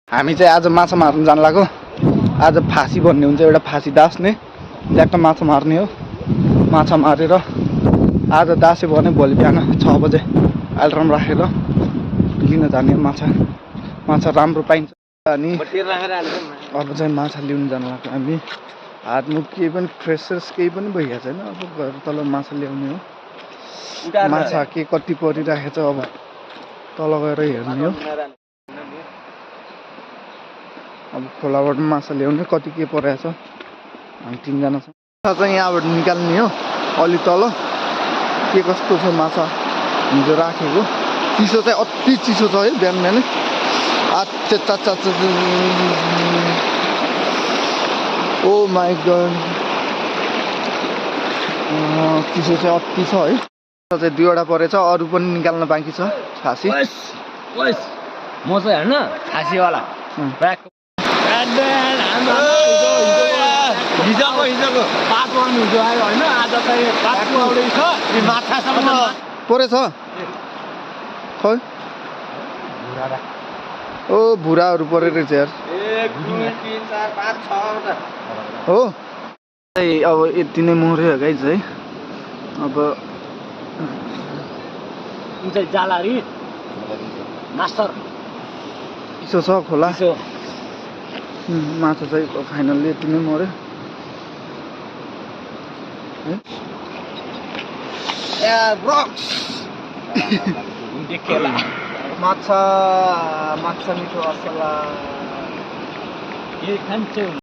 हामी चाहिँ आज माछा मार्न जान लाग्यो। आज फाँसी भन्ने हुन्छ, एउटा फाँसी दास्ने ट्याक्क माछा मार्ने हो। माछा मारेर आज दास्यो भने भोलि बिहान 6 बजे अलार्म राखेर लिन जाने माछा राम्रो पाइन्छ। अनि अब चाहिँ माछा लिन जान लाग्यो हामी। हातमुख केही पनि फ्रेसर्स केही पनि भइएको छैन। अब घर तल माछा ल्याउने हो। माछा के कति परिराखेको छ अब तल गएर हेर्ने हो। अब खोलाबाट माछा ल्याउने कति के परेको छ। हामी 3 जना छौँ। माछा चाहिँ यहाँबाट निकाल्ने हो। अलि तल के कस्तो छ माछा हिजो राखेको। चिसो चाहिँ अति चिसो छ है बिहान बिहानै। ओ माई गड, चिसो चाहिँ अति छ है। चाहिँ 2वटा परेछ, अरू पनि निकाल्न बाँकी छ। फाँसी म चाहिँ हेर्न फाँसीवाला हिजोको पात पाउनु हिजो आयो होइन। आज चाहिँ पात आउँदैछ माछासम्म परेछ खै। ओ भुराहरू परेर रहेछ यार। 1 2 3 4 5 6 हो अब यति नै मर्यो गाइज है। अब चाहिँ जालारी मास्टर चिसो छ खोला। माछा चाहिँ फाइनल्ली यति नै मर्यो माछा मिठो असला।